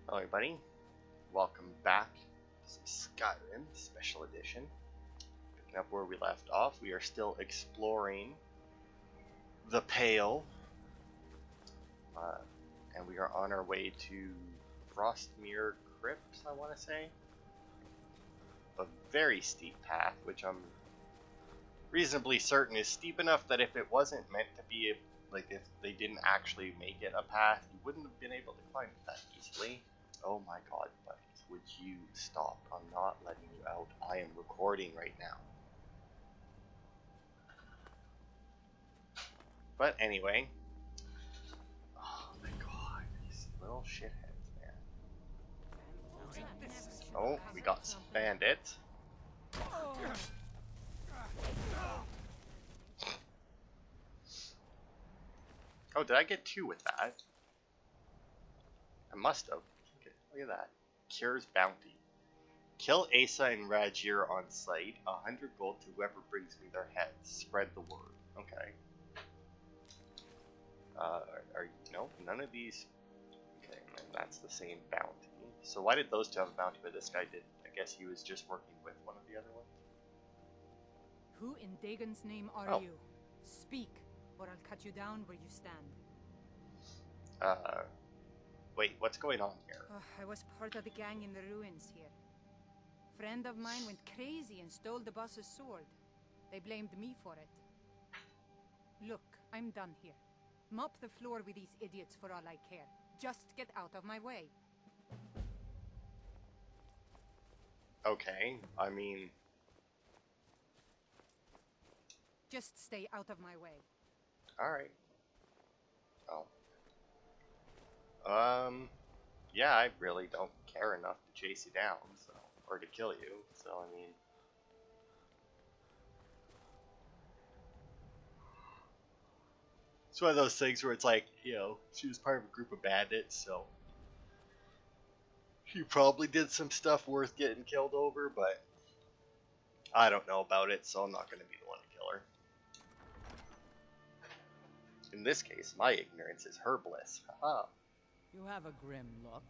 Hello everybody, welcome back to Skyrim Special Edition. Picking up where we left off, we are still exploring the Pale. And we are on our way to Frostmere Crypts, I want to say. A very steep path, which I'm reasonably certain is steep enough that if it wasn't meant to be, like if they didn't actually make it a path, you wouldn't have been able to climb it that easily. Oh my god, buddy, would you stop? I'm not letting you out. I am recording right now. But anyway. Oh my god, these little shitheads, man. Oh, we got some bandits. Oh, did I get two with that? I must have. Look at that. Cures bounty. Kill Asa and Rajir on sight. 100 gold to whoever brings me their heads. Spread the word. Okay. No, none of these. Okay, and that's the same bounty. So why did those two have a bounty, but this guy didn't? I guess he was just working with one of the other ones. Who in Dagon's name are you? Speak, or I'll cut you down where you stand. Wait, what's going on here? I was part of the gang in the ruins here. Friend of mine went crazy and stole the boss's sword. They blamed me for it. Look, I'm done here. Mop the floor with these idiots for all I care. Just get out of my way. Okay, I mean... Just stay out of my way. Alright. Oh. Yeah, I really don't care enough to chase you down, so... Or to kill you, so I mean... It's one of those things where it's like, you know, she was part of a group of bandits, so... She probably did some stuff worth getting killed over, but... I don't know about it, so I'm not going to be the one to kill her. In this case, my ignorance is her bliss. Haha. You have a grim look.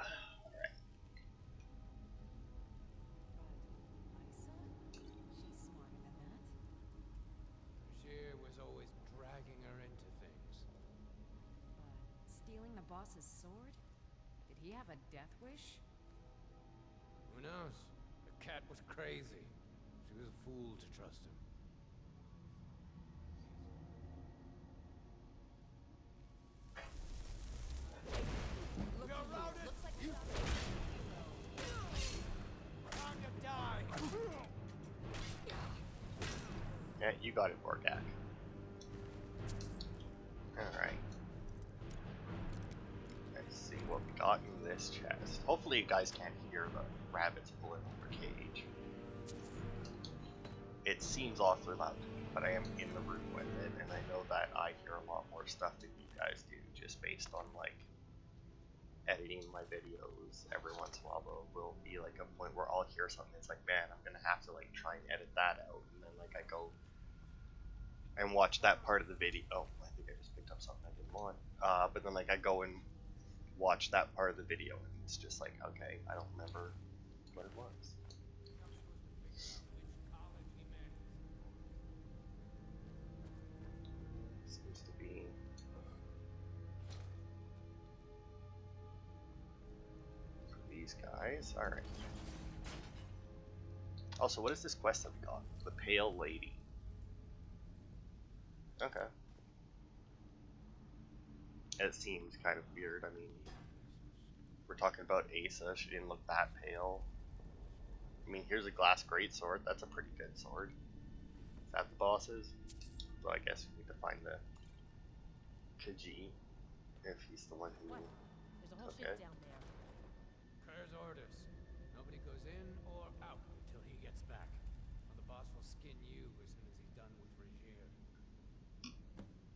Alright. She's smarter than that. Bashir was always dragging her into things. But stealing the boss's sword? Did he have a death wish? Who knows? The cat was crazy. She was a fool to trust him. Yeah, you got it, Borgak. Alright. Let's see what we got in this chest. Hopefully you guys can't hear the rabbits pulling on their cage. It seems awfully loud to me, but I am in the room with it, and I know that I hear a lot more stuff than you guys do, just based on, like, editing my videos. Every once in a while will be like a point where I'll hear something that's like, man, I'm gonna have to like try and edit that out, and then like I go and watch that part of the video. Oh, I think I just picked up something I didn't want. But then like I go and watch that part of the video, and it's just like, okay, I don't remember what it was. Seems to be. These guys. Alright. Also, what is this quest that we got? The Pale Lady. Okay. It seems kind of weird. I mean, we're talking about Asa. She didn't look that pale. I mean, here's a glass greatsword. That's a pretty good sword. Is that the boss's? So I guess we need to find the Khaji, if he's the one who... What? There's a whole ship down there. Kerr's orders. Nobody goes in or out until he gets back. Or the boss will skin you as soon as he's done with Rajir.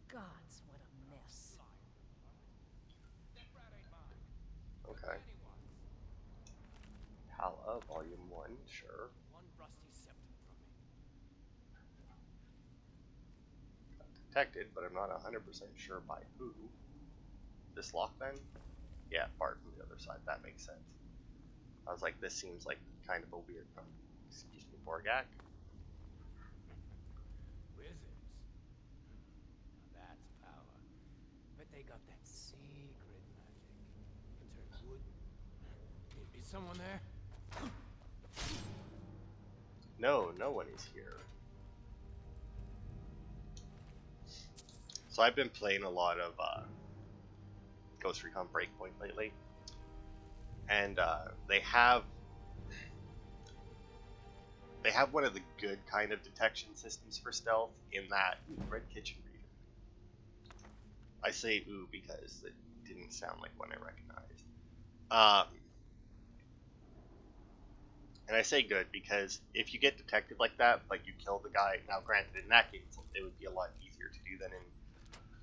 Gods, what a mess. Okay. Hala, Volume 1, sure. One rusty scepter from me. Got detected, but I'm not 100% sure by who. This lock then? Yeah, Bart from the other side. That makes sense. I was like, this seems like kind of a weird. Excuse me, Borgak. Wizards. Now that's power. Bet they got that secret magic. Can turn wood. Is someone there? No, no one is here. So I've been playing a lot of Ghost Recon Breakpoint lately, and they have one of the good kind of detection systems for stealth in that Red Kitchen Reader. I say ooh because it didn't sound like one I recognized. And I say good because if you get detected like that, like you kill the guy, now granted in that game it would be a lot easier to do than in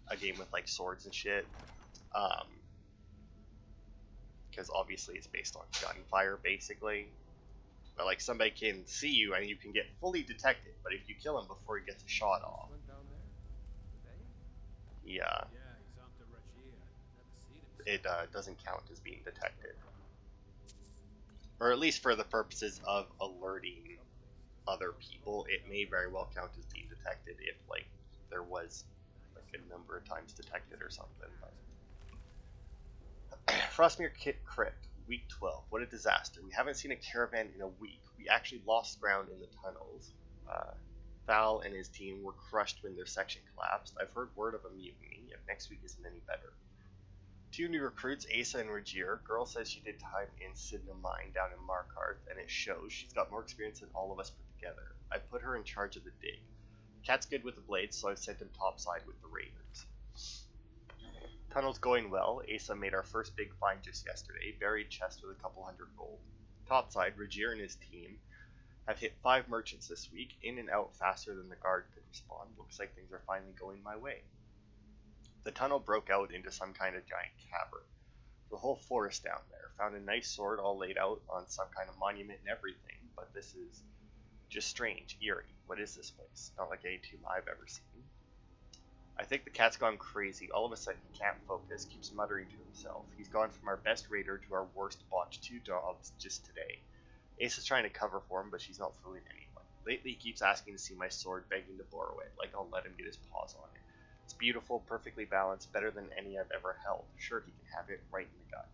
a game with like swords and shit. Because obviously it's based on gunfire basically. But like somebody can see you and you can get fully detected, but if you kill him before he gets a shot off, Yeah, he's off to Rajia. Never seen him. it doesn't count as being detected. Or at least for the purposes of alerting other people, it may very well count as being detected if like there was like a number of times detected or something. But Frostmere Crypt, week 12. What a disaster. We haven't seen a caravan in a week. We actually lost ground in the tunnels. Val and his team were crushed when their section collapsed. I've heard word of a mutiny, if next week isn't any better. 2 new recruits, Asa and Regier. Girl says she did time in Sidna Mine down in Markarth, and it shows. She's got more experience than all of us put together. I put her in charge of the dig. Cat's good with the blades, so I've sent him topside with the raiders. Tunnel's going well. Asa made our first big find just yesterday. Buried chest with a couple hundred gold. Topside, Regier and his team have hit 5 merchants this week. In and out faster than the guard could respond. Looks like things are finally going my way. The tunnel broke out into some kind of giant cavern. The whole forest down there. Found a nice sword all laid out on some kind of monument and everything, but this is just strange, eerie. What is this place? Not like any tomb I've ever seen. I think the cat's gone crazy. All of a sudden he can't focus, keeps muttering to himself. He's gone from our best raider to our worst botch 2 jobs just today. Ace is trying to cover for him, but she's not fooling anyone. Lately he keeps asking to see my sword, begging to borrow it, like I'll let him get his paws on it. It's beautiful, perfectly balanced, better than any I've ever held. Sure, he can have it right in the gut.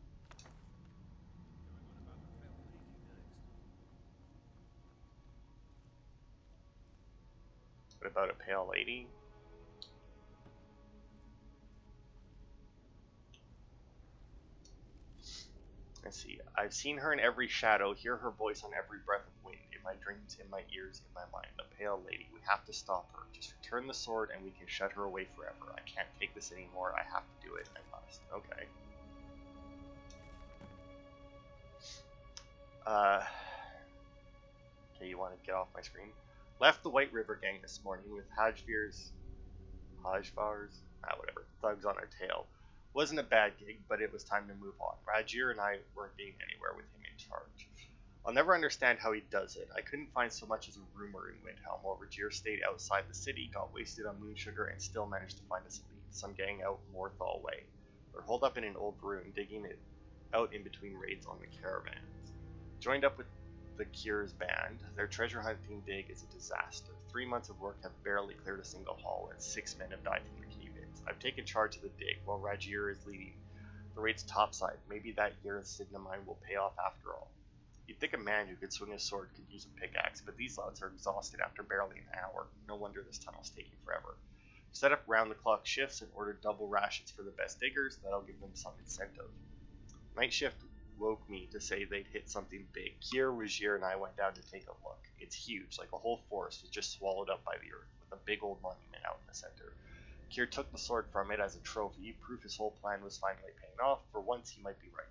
What about a pale lady? Let's see. I've seen her in every shadow, hear her voice on every breath of wind, in my dreams, in my ears, in my mind. A pale lady. We have to stop her. Just return the sword and we can shut her away forever. I can't take this anymore. I have to do it. I must. Okay. Okay, you want to get off my screen? Left the White River gang this morning with Hajvar's, whatever, thugs on our tail. Wasn't a bad gig, but it was time to move on. Rajir and I weren't getting anywhere with him in charge. I'll never understand how he does it. I couldn't find so much as a rumor in Windhelm, while Rajir stayed outside the city, got wasted on moon sugar, and still managed to find us a lead. Some gang out Morthal way. They're holed up in an old ruin, digging it out in between raids on the caravans. Joined up with the Cure's band. Their treasure hunting dig is a disaster. 3 months of work have barely cleared a single haul, and 6 men have died from the cave-ins. I've taken charge of the dig, while Rajir is leading the raid's topside. Maybe that year in Sidna Mine will pay off after all. You'd think a man who could swing a sword could use a pickaxe, but these lads are exhausted after barely an hour. No wonder this tunnel's taking forever. Set up round-the-clock shifts and ordered double rations for the best diggers. That'll give them some incentive. Night shift woke me to say they'd hit something big. Kier, Rajir, and I went down to take a look. It's huge, like a whole forest was just swallowed up by the earth, with a big old monument out in the center. Kier took the sword from it as a trophy, proof his whole plan was finally paying off. For once, he might be right.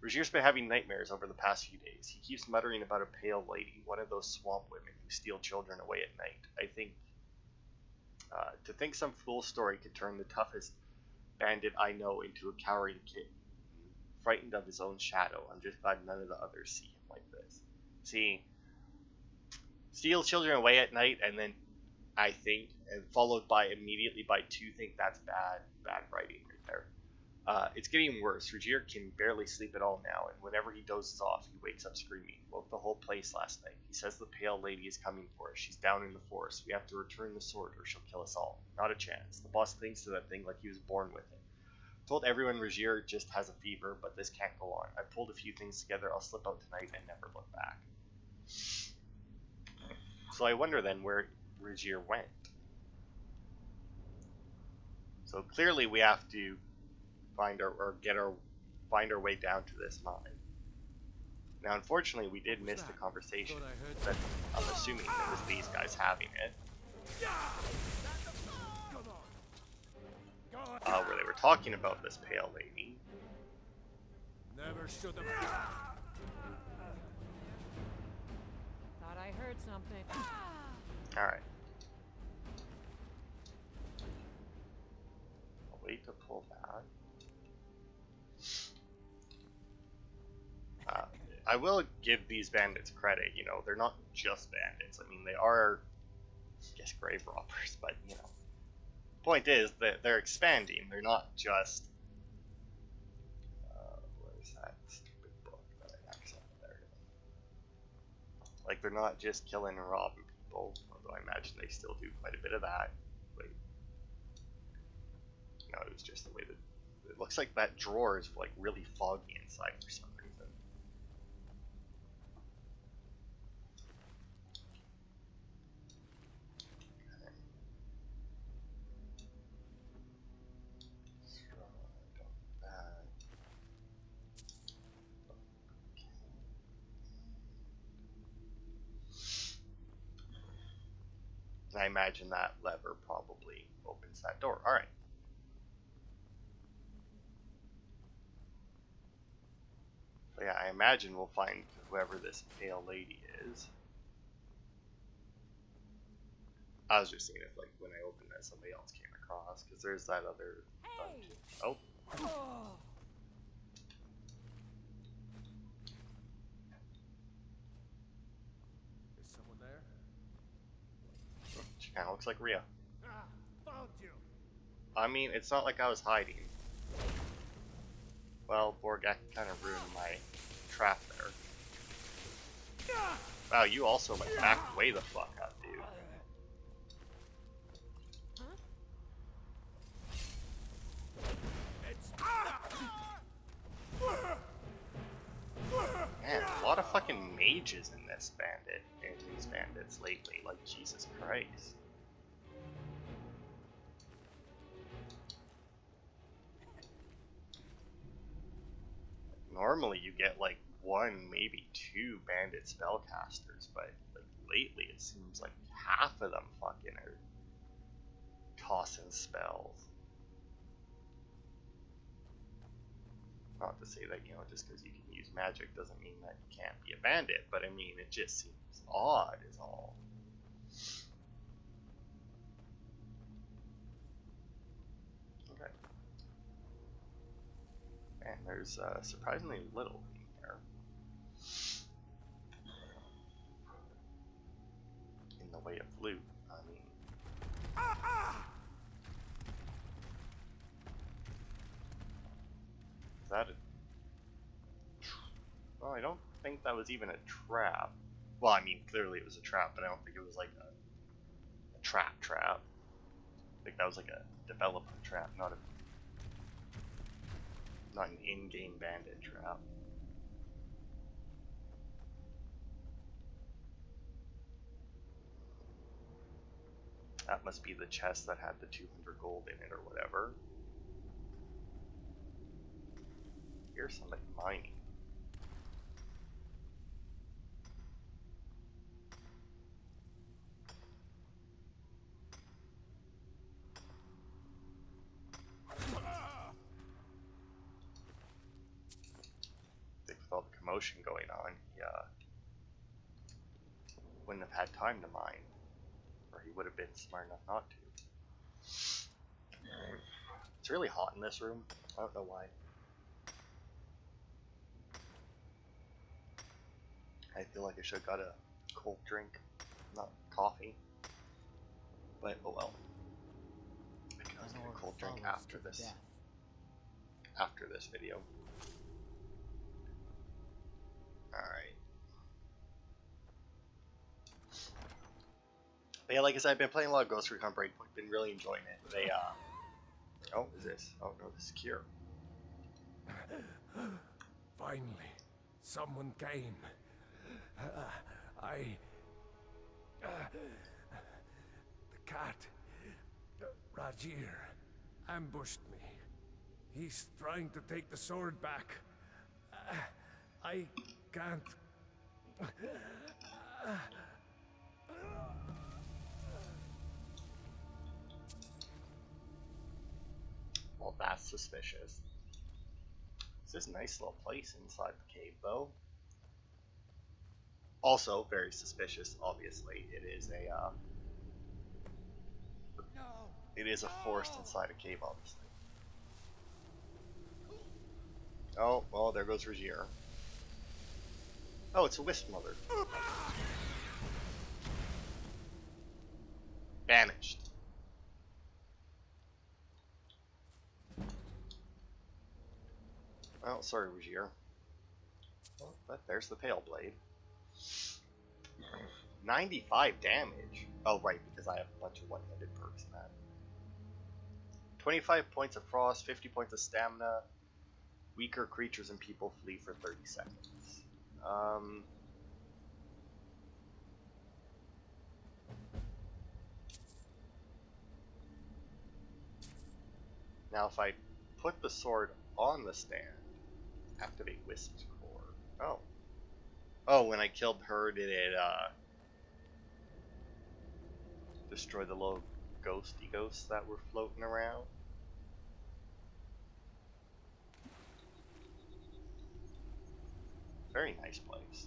Rajir's been having nightmares over the past few days. He keeps muttering about a pale lady, one of those swamp women who steal children away at night. I think, to think some fool story could turn the toughest bandit I know into a cowering kid, frightened of his own shadow. I'm just glad none of the others see him like this. See, steal children away at night, and then I think, and followed by immediately by 2 think that's bad writing right there. It's getting worse. Rogier can barely sleep at all now, and whenever he dozes off, he wakes up screaming. Woke the whole place last night. He says the pale lady is coming for us. She's down in the forest. We have to return the sword or she'll kill us all. Not a chance. The boss clings to that thing like he was born with it. Told everyone Rogier just has a fever, but this can't go on. I pulled a few things together. I'll slip out tonight and never look back. So I wonder then where Rogier went. So clearly we have to find our way down to this mine. Now, unfortunately, we did miss the conversation, but I'm assuming it was these guys having it. Where they were talking about this pale lady. Never should have. Thought I heard something. Alright. I'll wait to pull that. I will give these bandits credit, you know, they're not just bandits. I mean, they are, I guess, grave robbers, but, you know. Point is that they're expanding, they're not just... where's that stupid book that I accidentally there? Like, they're not just killing and robbing people, although I imagine they still do quite a bit of that. Wait. No, it was just the way that... It looks like that drawer is, like, really foggy inside for some reason. I imagine that lever probably opens that door. Alright. So yeah, I imagine we'll find whoever this pale lady is. I was just seeing if, like, when I opened that, somebody else came across, because there's that other dungeon. Oh. Is someone there? She kind of looks like Rhea. Ah, found you. I mean, it's not like I was hiding. Well, Borgak kind of ruined my trap there. Wow, you also, like, backed way the fuck up, dude. Man, a lot of fucking mages in this bandit, in these bandits lately, like, Jesus Christ. Normally you get, like, one, maybe two bandit spellcasters, but, like, lately it seems like half of them fucking are tossing spells. Not to say that, you know, just because you can use magic doesn't mean that you can't be a bandit, but I mean, it just seems odd is all. Okay. And there's surprisingly little in here. In the way of loot, I mean. Is that a... Well, I don't think that was even a trap. Well, I mean, clearly it was a trap, but I don't think it was like a trap. I think that was like a developer trap, not an in-game bandit trap. That must be the chest that had the 200 gold in it or whatever. Here's somebody mining. I think with all the commotion going on, he wouldn't have had time to mine. Or he would have been smart enough not to. It's really hot in this room. I don't know why. I feel like I should have got a cold drink, not coffee. But oh well. I can always get a cold drink after this. after this video. Alright. But yeah, like I said, I've been playing a lot of Ghost Recon Breakpoint, been really enjoying it. They, oh, is this? Oh no, this is Cure. Finally, someone came. The cat, Rajir, ambushed me. He's trying to take the sword back. I can't. Well, that's suspicious. It's this nice little place inside the cave, though. Also, very suspicious, obviously. It is a forest inside a cave, obviously. Oh, well, there goes Regier. Oh, it's a wisp mother. Banished. Well, sorry, Regier. Well, but there's the Pale Blade. 95 damage. Oh, right, because I have a bunch of one-handed perks in that. 25 points of frost, 50 points of stamina. Weaker creatures and people flee for 30 seconds. Now, if I put the sword on the stand, activate Wisp's Core. Oh. Oh, when I killed her, did it, destroy the little ghosty ghosts that were floating around? Very nice place.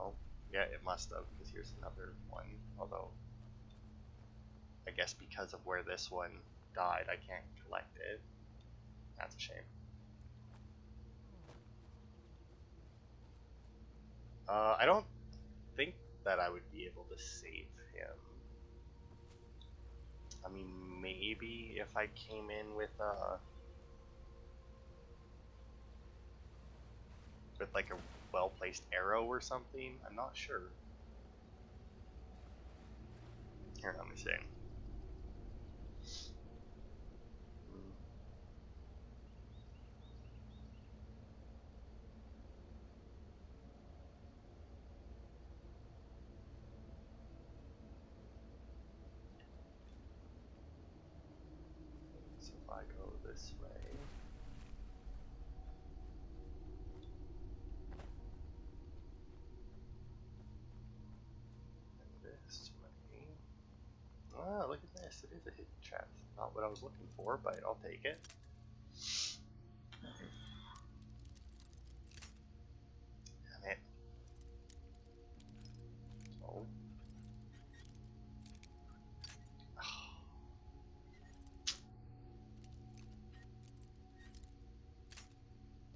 Oh, yeah, it must have, because here's another one. Although, I guess because of where this one died, I can't collect it. That's a shame. I don't think that I would be able to save him. I mean, maybe if I came in with like a well-placed arrow or something. I'm not sure. Here, let me see. So if I go this way. This way. Ah, look at this. It is a hidden chest. Not what I was looking for, but I'll take it. Damn it. Oh.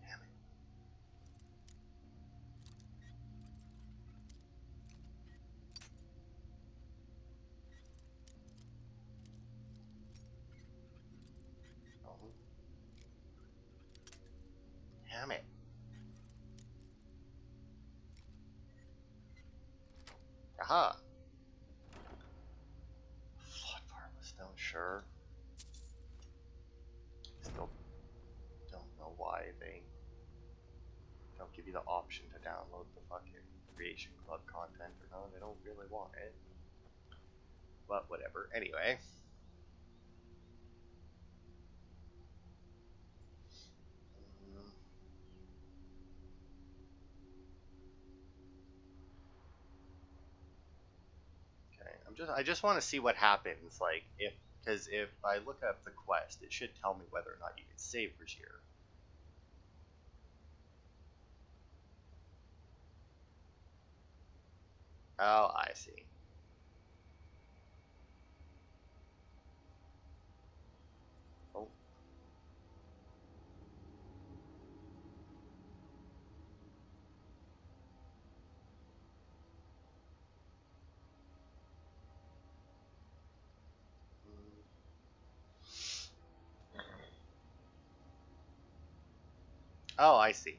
Damn it. Oh. Damn it. Aha! Flood Farmless Stone, sure. Still don't know why they don't give you the option to download the fucking Creation Club content or no, they don't really want it. But whatever. Anyway. Okay, I just want to see what happens, like, because if I look up the quest, it should tell me whether or not you can save Regier. Oh, I see. Oh. Oh, I see.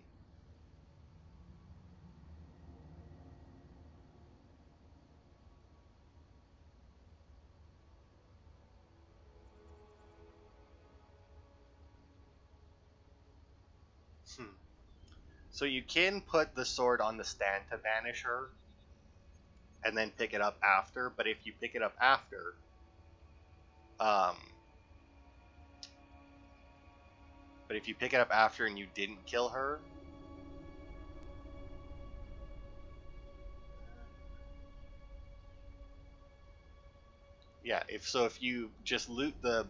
So you can put the sword on the stand to banish her, and then pick it up after. But if you pick it up after, um, and you didn't kill her, yeah. If you just loot the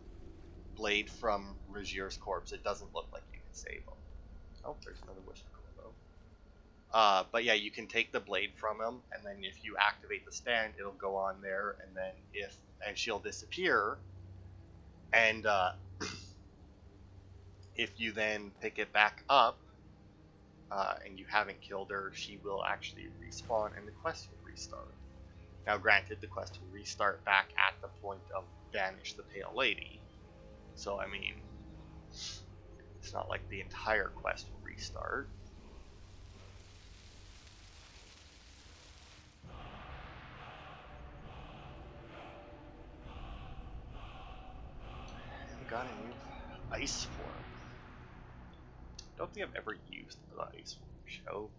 blade from Rogier's corpse, it doesn't look like you can save him. Oh, there's another whisper though. But yeah, you can take the blade from him, and then if you activate the stand, it'll go on there, and then and she'll disappear, and if you then pick it back up, and you haven't killed her, she will actually respawn, and the quest will restart. Now, granted, the quest will restart back at the point of Banish the Pale Lady, so I mean, it's not like the entire quest will restart. We got a new ice form. Don't think I've ever used the ice form show.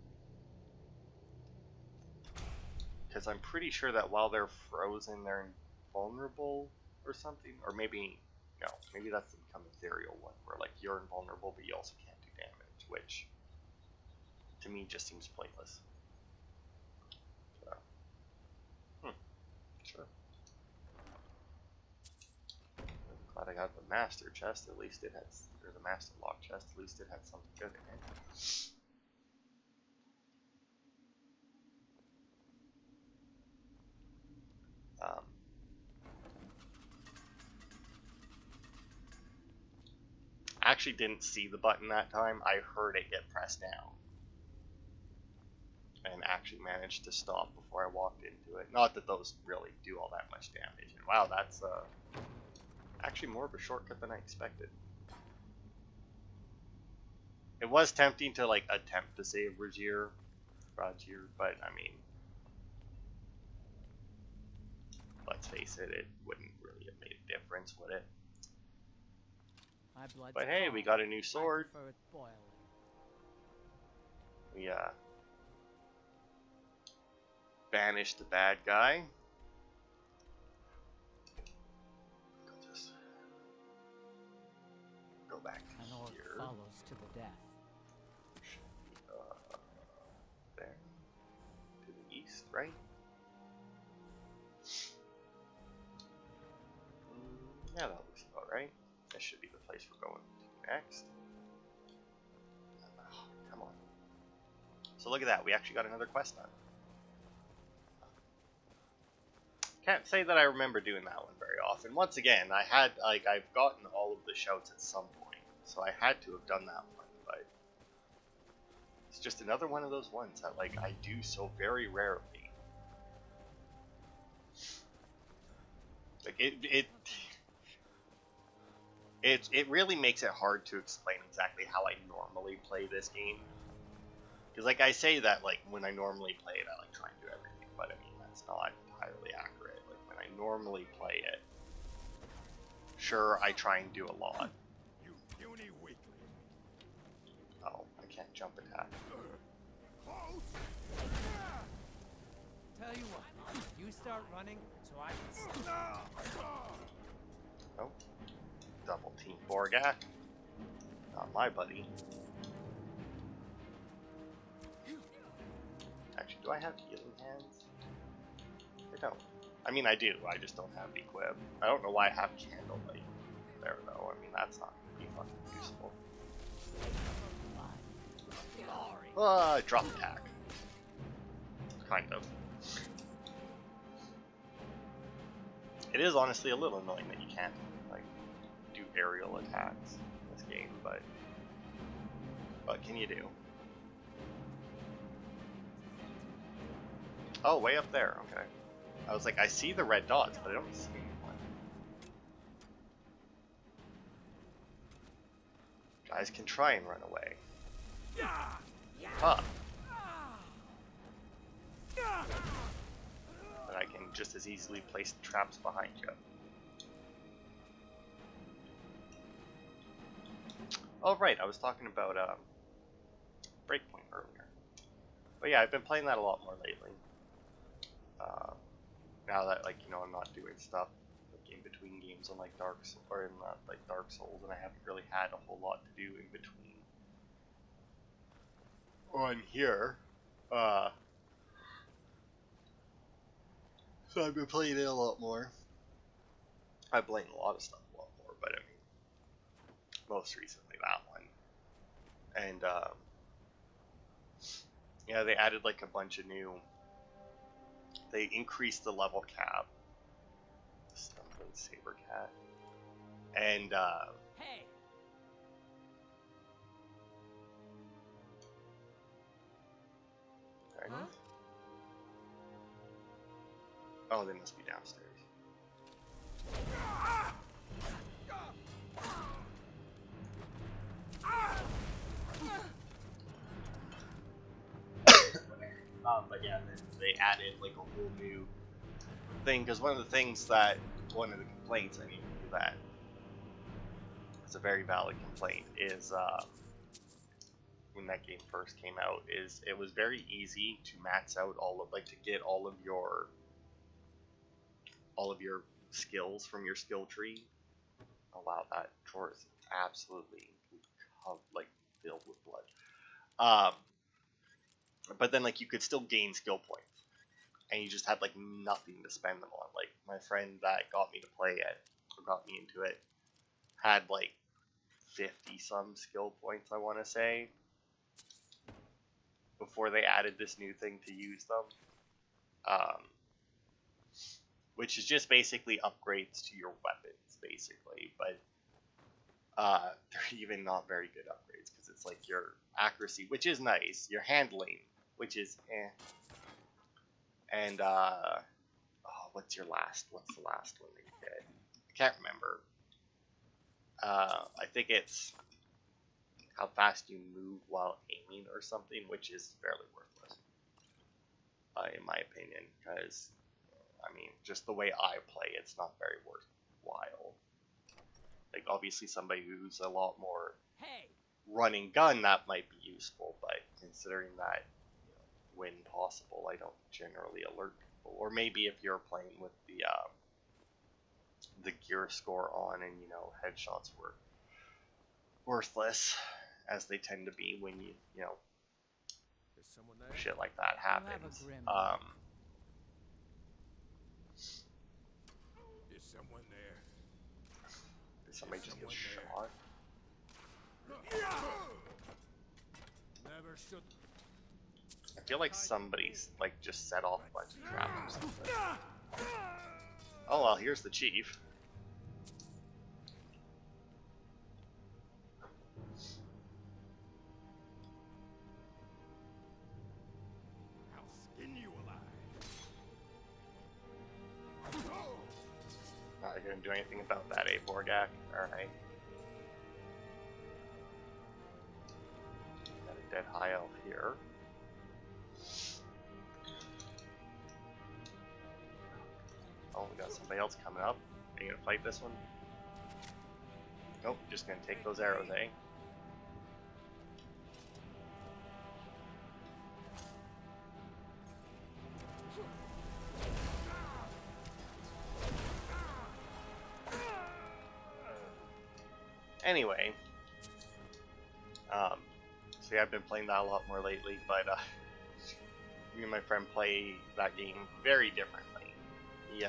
Because I'm pretty sure that while they're frozen, they're invulnerable or something. Or maybe, no, maybe that's the Become Ethereal one, where like you're invulnerable, but you also can't do damage, which to me just seems pointless. So, sure. I'm glad I got the master chest. At least it had, or the master lock chest. At least it had something good in it. I actually didn't see the button that time. I heard it get pressed down. And actually managed to stop before I walked into it. Not that those really do all that much damage. And wow, that's actually more of a shortcut than I expected. It was tempting to like attempt to save Rogier, but I mean, let's face it, it wouldn't really have made a difference, would it? My blood's But hey, calm. we got a new sword. I prefer it boiling. We banished the bad guy. Just go back An orc here. follows to the death. There. To the east, right? Yeah, that looks about right. This should be the place we're going to next. Oh, come on. So look at that, we actually got another quest done. Can't say that I remember doing that one very often. Once again, I've gotten all of the shouts at some point, so I had to have done that one, but it's just another one of those ones that like I do so very rarely. Like it really makes it hard to explain exactly how I normally play this game. Because like I say that like when I normally play it, I like try and do everything, but I mean that's not entirely accurate. Like when I normally play it, sure I try and do a lot. You puny weakling. Oh, I can't jump attack. Tell you what, you start running so I can stop. Oh, double team Borgak. Not my buddy. Actually, do I have healing hands? I don't. I mean, I do. I just don't have equip. I don't know why I have candlelight there, though. I mean, that's not gonna be fucking useful. Drop attack. Kind of. It is honestly a little annoying that you can't, like, do aerial attacks in this game, but what can you do? Oh, way up there, okay. I was like, I see the red dots, but I don't see anyone. Guys can try and run away. But I can just as easily place traps behind you. Oh right, I was talking about Breakpoint earlier. But yeah, I've been playing that a lot more lately. Now that, like, you know, I'm not doing stuff like in between games on like Dark Souls, and I haven't really had a whole lot to do in between. On here, so I've been playing it a lot more. I've played a lot of stuff a lot more, but I mean, most recently that one. And yeah, they added like a bunch of new. They increased the level cap. Stumbling Saber Cat. And Hey! Huh? Oh, they must be downstairs. But yeah, then they added like a whole new thing, because one of the complaints, I mean, that it's a very valid complaint, is when that game first came out, is it was very easy to max out to get all of your skills from your skill tree. Oh wow, that drawer is absolutely like filled with blood. But then like you could still gain skill points, and you just had like nothing to spend them on. Like my friend that got me to play it, or got me into it, had like 50 some skill points, I want to say, before they added this new thing to use them, which is just basically upgrades to your weapons, basically. But they're even not very good upgrades, because it's like your accuracy, which is nice, your handling, which is and what's the last one that you get? I can't remember. I think it's how fast you move while aiming or something, which is fairly worthless, in my opinion, because I mean, just the way I play, it's not very worthwhile. Like, obviously somebody who's a lot more running gun, that might be useful, but considering that, you know, when possible, I don't generally alert people. Or maybe if you're playing with the gear score on, and, you know, headshots were worthless, as they tend to be when you know, shit like that happens. Is someone there? Did somebody just get shot? Never should. I feel like somebody's like just set off a bunch of traps or something. Oh well, here's the chief. I'll skin you alive. Not gonna do anything about that, Borgak. Alright. Got a dead high elf here. Oh, we got somebody else coming up. Are you gonna fight this one? Nope, just gonna take those arrows, eh? Anyway, so yeah, I've been playing that a lot more lately, but me and my friend play that game very differently. He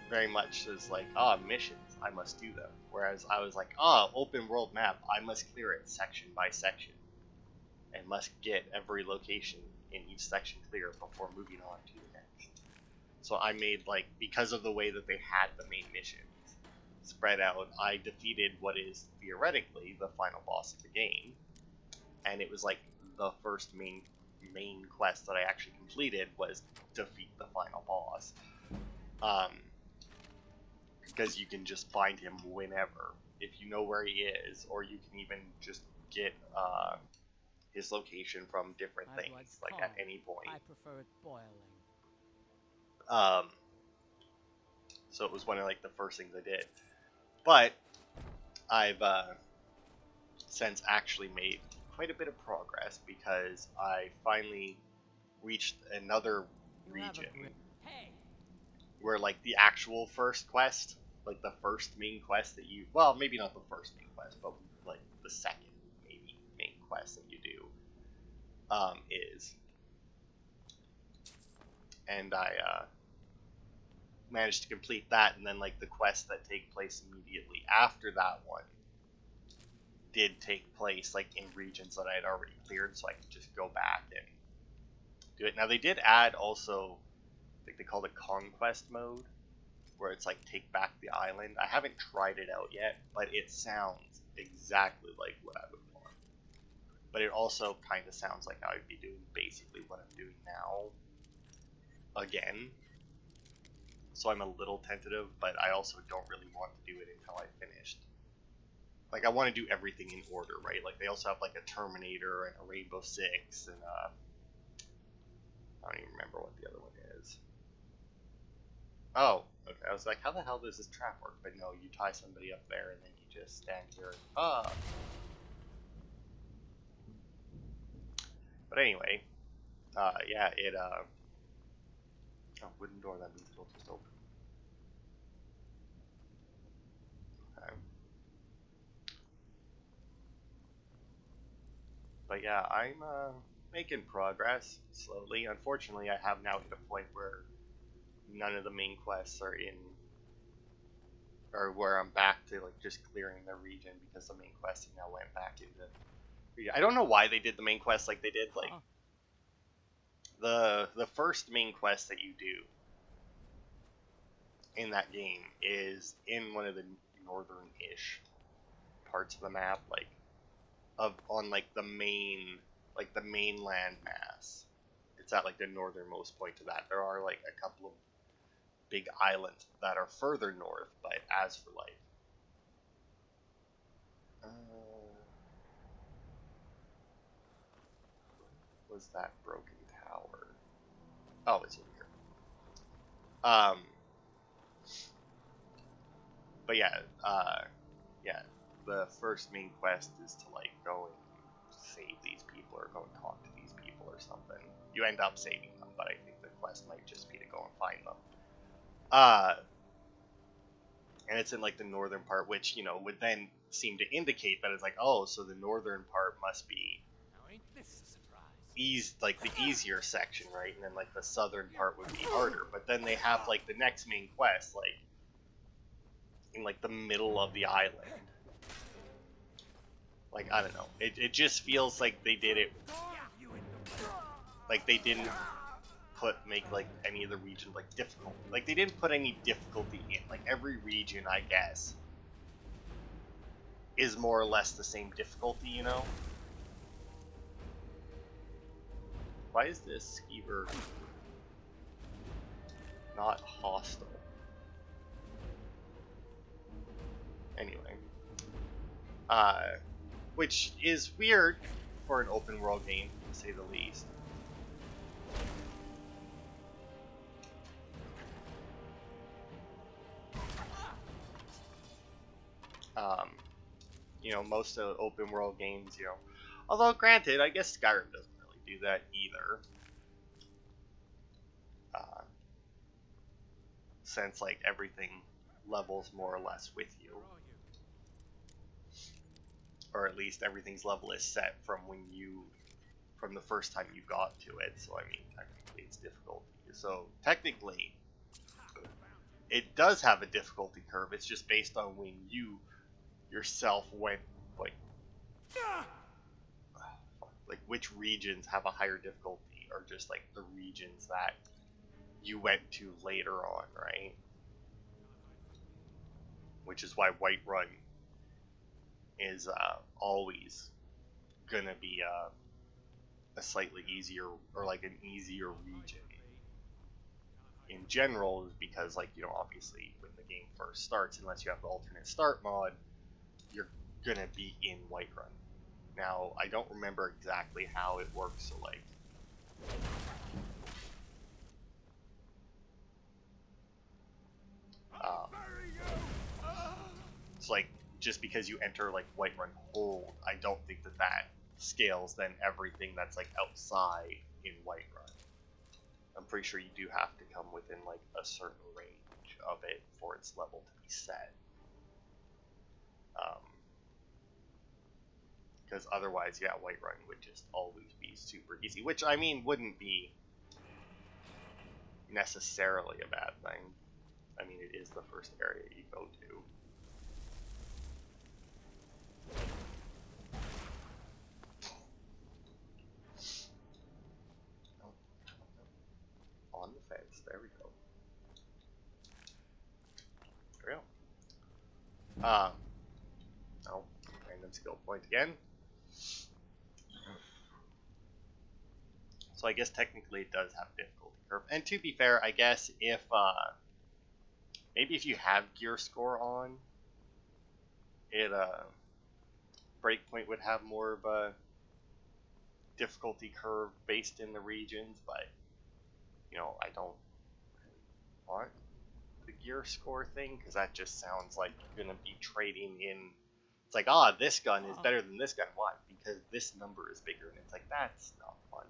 very much is like, missions, I must do them. Whereas I was like, open world map, I must clear it section by section, and must get every location in each section clear before moving on to the next. So I made, like, because of the way that they had the main missions spread out, I defeated what is theoretically the final boss of the game, and it was like the first main quest that I actually completed was defeat the final boss, because you can just find him whenever if you know where he is, or you can even just get his location from different My blood's things, like calm. at any point. I prefer it boiling. So it was one of like the first things I did. But I've since actually made quite a bit of progress because I finally reached another You have a region grip. Hey! where like the actual first quest, like the first main quest that you, well, maybe not the first main quest, but like the second maybe main quest that you do is, and I managed to complete that, and then like the quests that take place immediately after that one did take place like in regions that I had already cleared, so I could just go back and do it. Now they did add also, I think they called it conquest mode, where it's like take back the island. I haven't tried it out yet, but it sounds exactly like what I would want. But it also kind of sounds like I would be doing basically what I'm doing now again. So I'm a little tentative, but I also don't really want to do it until I finished. Like, I want to do everything in order, right? Like, they also have, like, a Terminator and a Rainbow Six, and, I don't even remember what the other one is. Oh, okay, I was like, how the hell does this trap work? But no, you tie somebody up there, and then you just stand here and, But anyway, yeah, it, oh, wooden door, that means it'll just open. Okay. But yeah, I'm making progress slowly. Unfortunately, I have now hit a point where none of the main quests are in, or where I'm back to like just clearing the region because the main questing now went back into region. I don't know why they did the main quest like they did. Like the first main quest that you do in that game is in one of the northern-ish parts of the map, like on like the mainland mass. It's at like the northernmost point of that. There are like a couple of big islands that are further north, but as for like what was that broken tower? Oh, it's over here. But yeah, yeah, the first main quest is to like go and save these people or go and talk to these people or something. You end up saving them, but I think the quest might just be to go and find them. And it's in like the northern part, which, you know, would then seem to indicate that it's like, oh, so the northern part must be Now ain't this a surprise? like the easier section, right? And then like the southern part would be harder. But then they have like the next main quest, like in like the middle of the island. Like, I don't know. It just feels like they did it, like they didn't make like any of the region like difficult. Like they didn't put any difficulty in. Like every region, I guess, is more or less the same difficulty, you know? Why is this skeever not hostile? Anyway. Which is weird for an open world game, to say the least. You know, most of the open world games, you know, although granted, I guess Skyrim doesn't really do that either. Since like everything levels more or less with you. Or at least everything's level is set from from the first time you got to it. So I mean, technically it's difficulty. So technically, it does have a difficulty curve. It's just based on when you yourself went like which regions have a higher difficulty, or just like the regions that you went to later on, right? Which is why Whiterun is always gonna be a slightly easier, or like an easier region in general, is because, like, you know, obviously when the game first starts, unless you have the alternate start mod, you're gonna be in Whiterun. Now, I don't remember exactly how it works, so like... it's like, just because you enter like Whiterun Hold, I don't think that that scales then everything that's like outside in Whiterun. I'm pretty sure you do have to come within like a certain range of it for its level to be set. Because otherwise, yeah, Whiterun would just always be super easy, which I mean wouldn't be necessarily a bad thing. I mean, it is the first area you go to. On the fence, there we go. There we go. Oh, random skill point again. So I guess technically it does have a difficulty curve. And to be fair, I guess if, maybe if you have gear score on, it, Breakpoint would have more of a difficulty curve based in the regions, but, you know, I don't really want the gear score thing, because that just sounds like you're going to be trading in. It's like, ah, this gun is better than this gun. Why? Because this number is bigger, and it's like, that's not fun.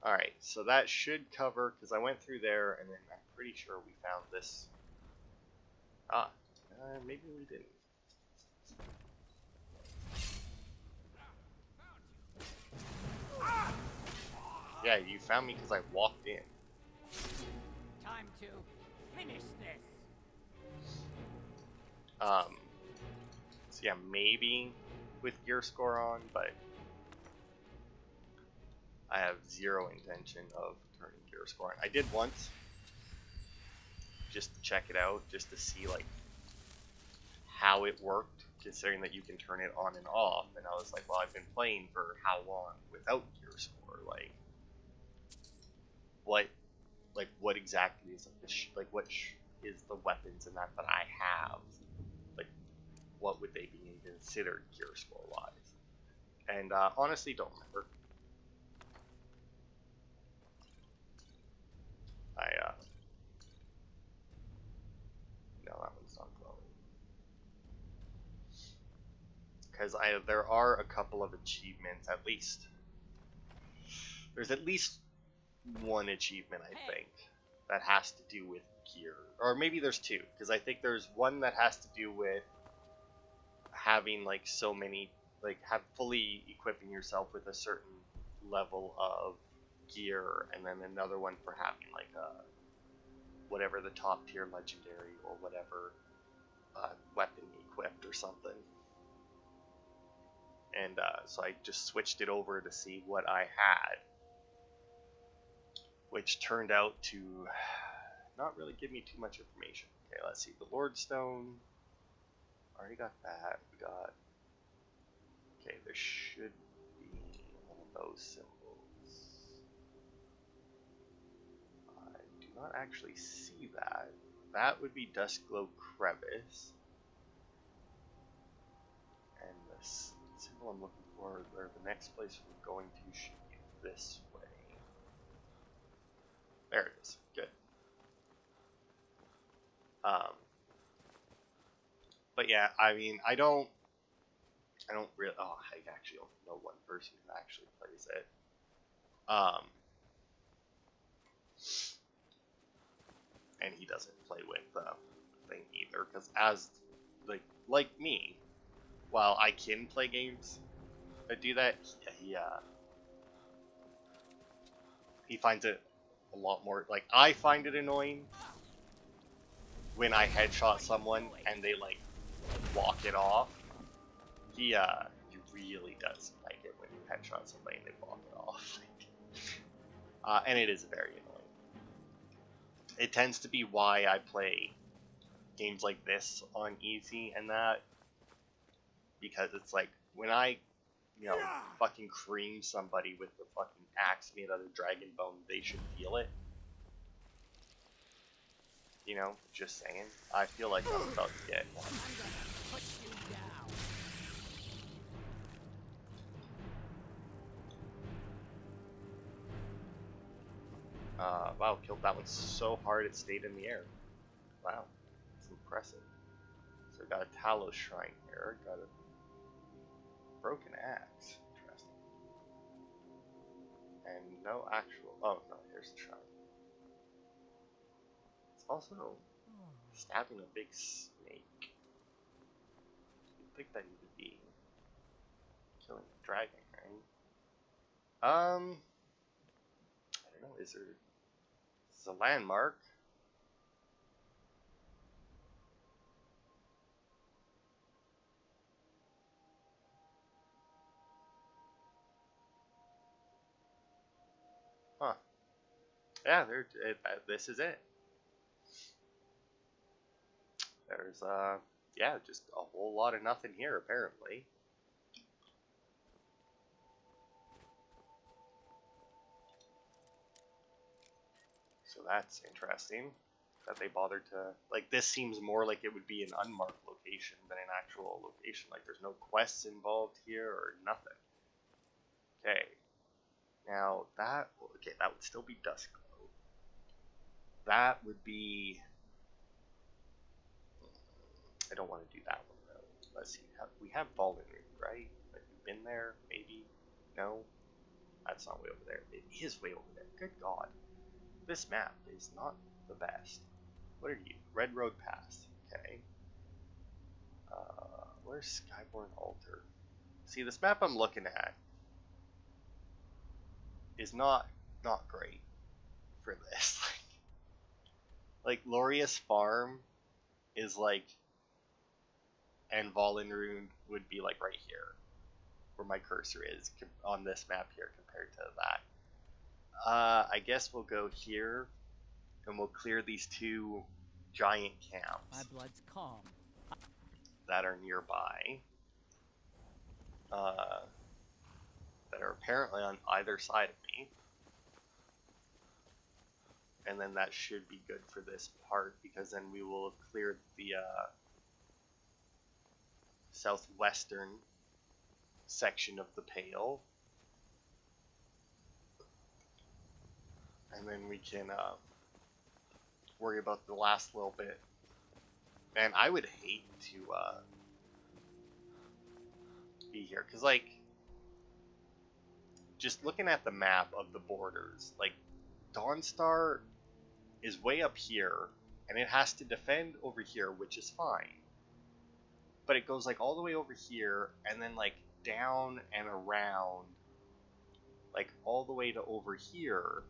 Alright, so that should cover, because I went through there, and then I'm pretty sure we found this. Maybe we didn't. Yeah, you found me because I walked in. Time to finish this. So yeah, maybe with gear score on, but I have zero intention of turning gear score on. I did once, just to check it out, just to see like how it worked, considering that you can turn it on and off. And I was like, well, I've been playing for how long without gear score? Like, what exactly is is the weapons and that I have? Like, what would they be considered gear score wise? And honestly, don't remember. No, that one's not glowing. Because there are a couple of achievements, at least. There's at least one achievement, I think, that has to do with gear. Or maybe there's two, because I think there's one that has to do with having, like, so many, like, fully equipping yourself with a certain level of gear, and then another one for having, like, whatever the top tier legendary or whatever weapon equipped or something. And so I just switched it over to see what I had, which turned out to not really give me too much information. Okay, let's see. The Lordstone, already got that. We got, okay, there should be one of those symbols. I do not actually see that. That would be Duskglow Crevice. And this symbol I'm looking for, where the next place we're going to should be this way. There it is. Good. But yeah, I mean, I don't really. Oh, I actually only know one person who actually plays it. And he doesn't play with the thing either, because as like me, while I can play games that do that, he finds it a lot more. Like, I find it annoying when I headshot someone and they like walk it off. He really does like it when you headshot somebody and they walk it off. And it is very annoying. It tends to be why I play games like this on easy and that, because it's like when I, fucking cream somebody with the fucking axe made out of dragon bone, they should feel it. Just saying. I feel like I'm about to get one. Wow, killed that one so hard it stayed in the air. Wow, it's impressive. So got a Talos shrine here, got a broken axe, interesting. And no actual, oh no, here's the shrine. It's also stabbing a big snake. You'd think that he would be killing a dragon, right? I don't know, is there, it's a landmark. Huh. Yeah, this is it. There's, yeah, just a whole lot of nothing here, apparently. So that's interesting that they bothered to, like, this seems more like it would be an unmarked location than an actual location. Like, there's no quests involved here or nothing. Okay. Now, that would still be Duskglow. That would be, I don't want to do that one, though. Let's see, we have Fallen Room, right? Like, we've been there, maybe? No? That's not way over there. It is way over there. Good God. This map is not the best. What are you? Red Road Pass. Okay. Where's Skyborn Altar? See, this map I'm looking at is not great for this. Like Loria's Farm is like, and Volenrune would be like right here, where my cursor is on this map here compared to that. I guess we'll go here, and we'll clear these two giant camps. My blood's calm. That are nearby. That are apparently on either side of me. And then that should be good for this part, because then we will have cleared the southwestern section of the Pale. And then we can worry about the last little bit. Man, I would hate to be here, because, like, just looking at the map of the borders, like, Dawnstar is way up here, and it has to defend over here, which is fine. But it goes, like, all the way over here, and then, like, down and around, like, all the way to over here,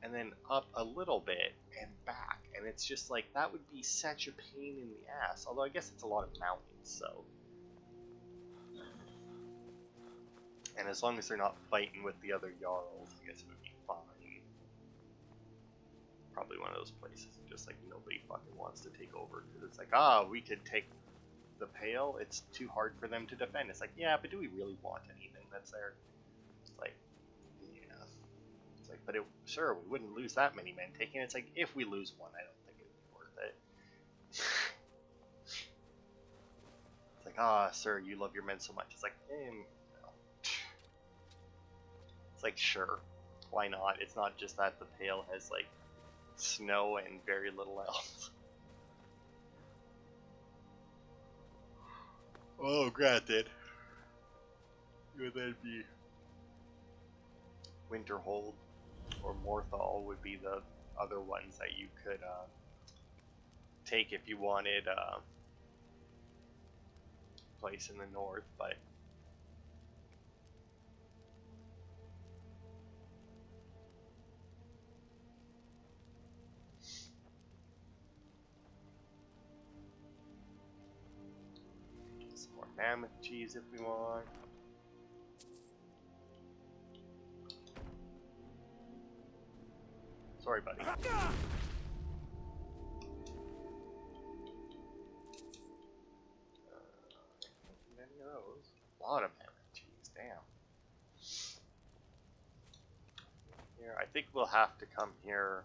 and then up a little bit, and back. And it's just, like, that would be such a pain in the ass. Although, I guess it's a lot of mountains, so. And as long as they're not fighting with the other Jarls, I guess it would be fine. Probably one of those places just like nobody fucking wants to take over, because it's like, we could take the Pale, it's too hard for them to defend. It's like, yeah, but do we really want anything that's there? It's like, yeah. It's like, but sure, we wouldn't lose that many men taking it. It's like, if we lose one, I don't think it would be worth it. It's like, sir, you love your men so much. It's like, no. It's like, sure, why not? It's not just that the Pale has, like, snow and very little else. Oh, granted. It would then be Winterhold or Morthal would be the other ones that you could take if you wanted a place in the north, but mammoth cheese if we want. Sorry, buddy. Any of those? A lot of mammoth cheese, damn. Here, I think we'll have to come here.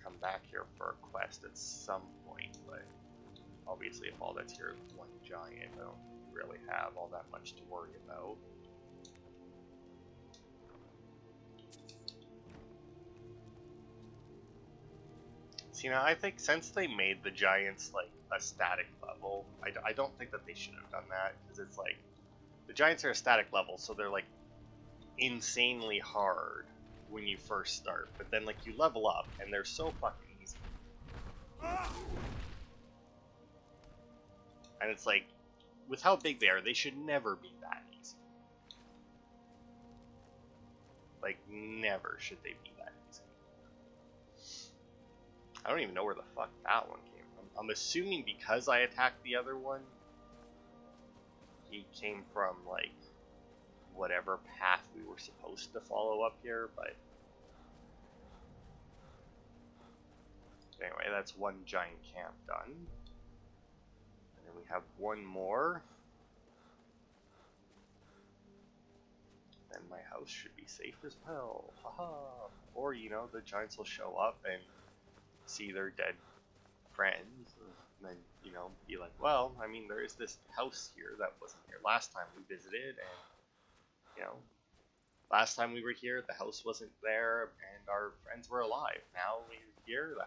Come back here for a quest at some point, but obviously, if all that's here is one giant, I don't really have all that much to worry about. See, now I think since they made the giants like a static level, I don't think that they should have done that, because it's like the giants are a static level, so they're like insanely hard when you first start, but then like you level up and they're so fucking easy. And it's like, with how big they are, they should never be that easy. Like, never should they be that easy. I don't even know where the fuck that one came from. I'm assuming because I attacked the other one, he came from, like, whatever path we were supposed to follow up here, but... Anyway, that's one giant camp done. And then we have one more. And my house should be safe as hell. Haha. Or, you know, the giants will show up and see their dead friends. And then, you know, be like, well, I mean, there is this house here that wasn't here last time we visited. And, you know, last time we were here, the house wasn't there and our friends were alive. Now we're here,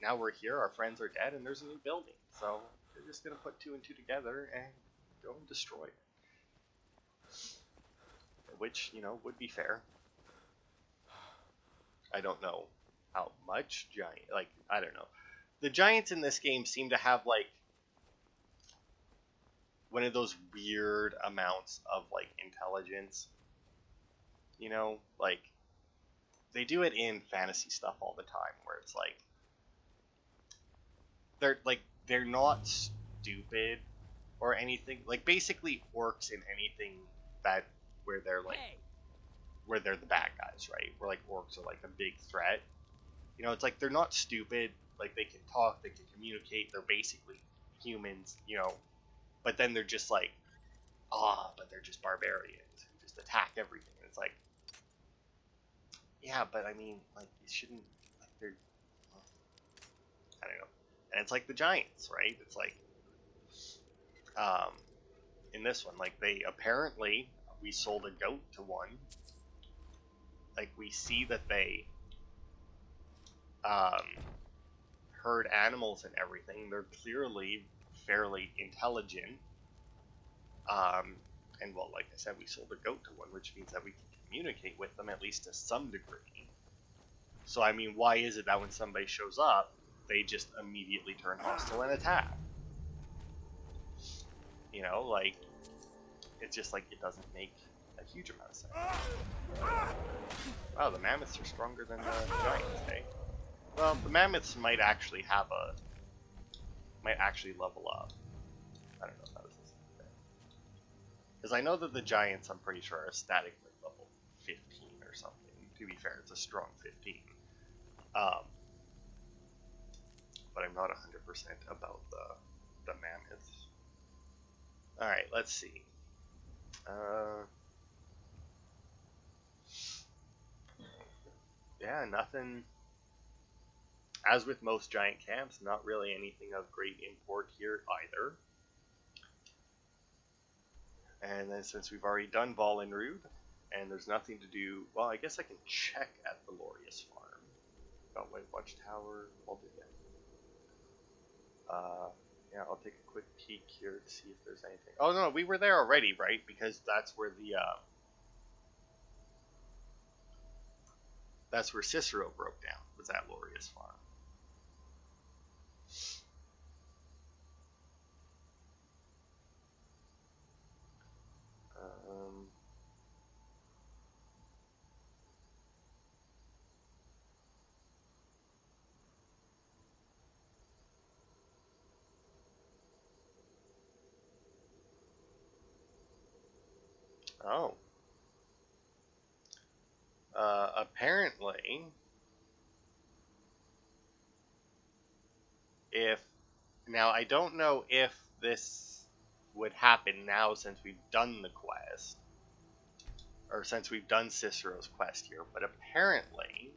now we're here, our friends are dead, and there's a new building. So they're just going to put two and two together and go and destroy it. Which, you know, would be fair. I don't know how much giant, like, I don't know. The giants in this game seem to have, like, one of those weird amounts of, like, intelligence. You know, like, they do it in fantasy stuff all the time, where it's like, they're not stupid or anything. Like, basically orcs in anything that where they're like where they're the bad guys, right? Where like orcs are like a big threat. You know, it's like they're not stupid, like they can talk, they can communicate, they're basically humans, you know, but then they're just like, but they're just barbarians who just attack everything. And it's like, yeah, but I mean, like, you shouldn't, like, they're, I don't know. And it's like the giants, right? It's like, in this one, like, they apparently, we sold a goat to one. Like, we see that they herd animals and everything. They're clearly fairly intelligent. And, well, like I said, we sold a goat to one, which means that we can communicate with them at least to some degree. So, I mean, why is it that when somebody shows up, they just immediately turn hostile and attack? You know, like, it's just like, it doesn't make a huge amount of sense. Wow, the mammoths are stronger than the giants, eh? Well, the mammoths might actually level up. I don't know if that was the same thing. Because I know that the giants, I'm pretty sure, are static like level 15 or something. To be fair, it's a strong 15. But I'm not 100% about the mammoths. Alright, let's see. Yeah, nothing. As with most giant camps, not really anything of great import here either. And then since we've already done Volenrud, and there's nothing to do, well, I guess I can check at the Lorius farm. Beltway Watchtower, I'll do that. Yeah, I'll take a quick peek here to see if there's anything. Oh no, we were there already, right? Because that's where that's where Cicero broke down, was at Lorius farm. Oh. Apparently, now I don't know if this would happen now since we've done the quest, or since we've done Cicero's quest here, but apparently,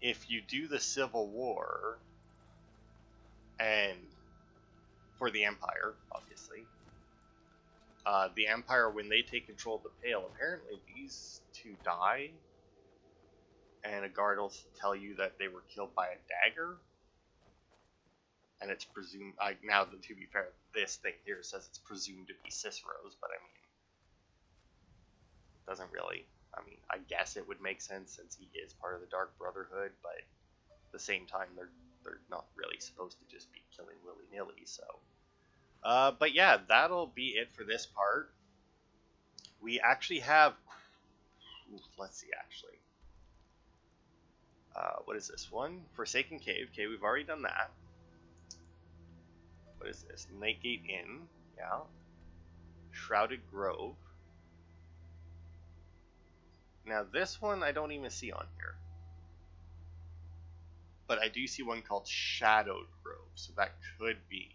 if you do the Civil War, and for the Empire, obviously, the Empire, when they take control of the Pale, apparently these two die. and a guard will tell you that they were killed by a dagger. And it's presumed, now to be fair, this thing here says it's presumed to be Cicero's, but I mean, it doesn't really, I guess it would make sense since he is part of the Dark Brotherhood, but at the same time, they're not really supposed to just be killing willy-nilly, so. But yeah, that'll be it for this part. We actually have, let's see actually. What is this one? Forsaken Cave. Okay, we've already done that. What is this? Nightgate Inn. Yeah. Shrouded Grove. Now this one I don't even see on here. But I do see one called Shadowed Grove, so that could be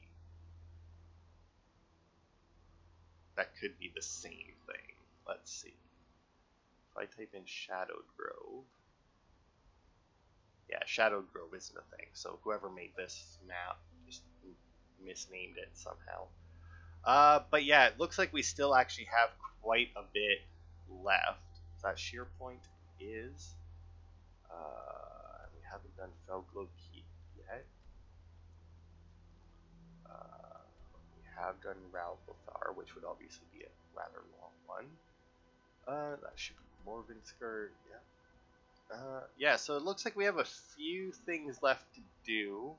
the same thing. Let's see. If I type in Shadowed Grove. Yeah, Shadowed Grove isn't a thing, so whoever made this map just misnamed it somehow. But yeah, it looks like we still actually have quite a bit left. That Sheer Point is. We haven't done Felglow Keep yet. We have done Ralbothar, which would obviously be a rather long one. That should be Morvenskird, yeah. Yeah, so it looks like we have a few things left to do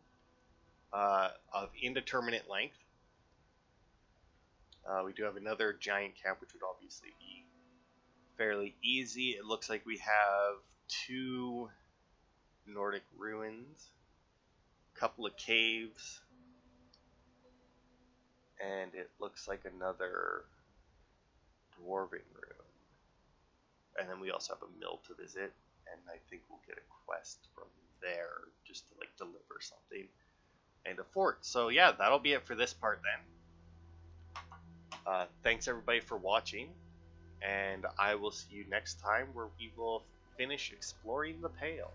of indeterminate length. We do have another giant camp, which would obviously be fairly easy. It looks like we have 2 Nordic ruins, a couple of caves, and it looks like another dwarven room. And then we also have a mill to visit, and I think we'll get a quest from there just to like deliver something, and a fort. So yeah, that'll be it for this part then. Thanks everybody for watching, and I will see you next time where we will finish exploring the Pale.